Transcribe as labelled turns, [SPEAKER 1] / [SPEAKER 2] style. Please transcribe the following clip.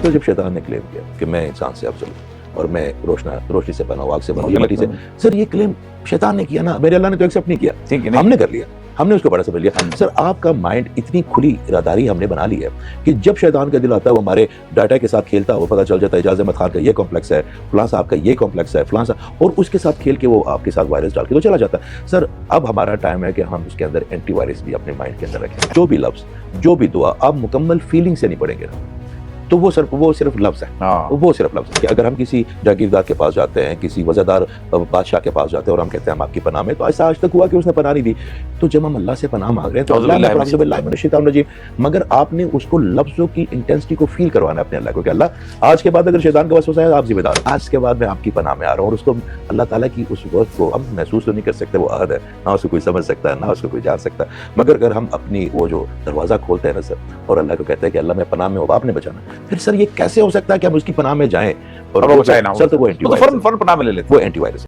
[SPEAKER 1] تو جب شیطان نے کلیم کیا کہ میں انسان سے افضل ہوں اور میں روشنی سے بنا ہوں، آگ سے بنا ہوں، یہ مٹی سے، سر یہ کلیم شیطان نے کیا نا، میرے اللہ نے تو ایکسیپٹ نہیں کیا، ہم نے کر لیا، ہم نے اس کو بڑا سمجھ لیا۔ سر آپ کا مائنڈ اتنی کھلی اراداری ہم نے بنا لی ہے کہ جب شیطان کا دل آتا ہے وہ ہمارے ڈاٹا کے ساتھ کھیلتا ہے، وہ پتہ چل جاتا ہے اعجاز احمد خان کا یہ کمپلیکس ہے، فلاں صاحب کا یہ کمپلیکس ہے، فلاں صاحب، اور اس کے ساتھ کھیل کے وہ آپ کے ساتھ وائرس ڈال کے تو چلا جاتا ہے۔ سر اب ہمارا ٹائم ہے کہ ہم اس کے اندر اینٹی وائرس بھی اپنے مائنڈ کے اندر رکھیں۔ جو بھی لفظ، جو بھی دعا آپ مکمل فیلنگ سے نہیں پڑھیں گے نا تو وہ صرف لفظ ہے، وہ صرف لفظ ہے۔ کہ اگر ہم کسی جاگیردار کے پاس جاتے ہیں، کسی وزیردار بادشاہ کے پاس جاتے ہیں اور ہم کہتے ہیں ہم آپ کی پناہ میں، تو ایسا آج تک ہوا کہ اس نے پناہ نہیں دی، تو جب ہم اللہ سے پناہ مانگ رہے ہیں تو اللہ نے اعوذ باللہ من الشیطان الرجیم، مگر آپ نے اس کو لفظوں کی انٹینسٹی کو فیل کروانا ہے اپنے اللہ کو کہ اللہ آج کے بعد اگر شیطان کا وسوسہ ہے آپ ذمہ دار، آج کے بعد میں آپ کی پناہ میں آ رہا ہوں، اور اس کو اللہ تعالیٰ کی اس وقت کو ہم محسوس تو نہیں کر سکتے، وہ عہد ہے، نہ اس کو کوئی سمجھ سکتا ہے، نہ اس کو کوئی جان سکتا ہے، مگر اگر ہم اپنی وہ جو دروازہ کھولتے ہیں نا سر اور اللہ کو کہتے ہیں کہ اللہ میں پناہ میں ہوں، آپ نے بچانا، پھر سر یہ کیسے ہو سکتا ہے کہ ہم اس کی پناہ میں جائیں اور وہ بچائے نہ ہو، سر تو وہ اینٹی وائرس،
[SPEAKER 2] فوراً پناہ میں لے لیتے
[SPEAKER 1] وہ اینٹی وائرس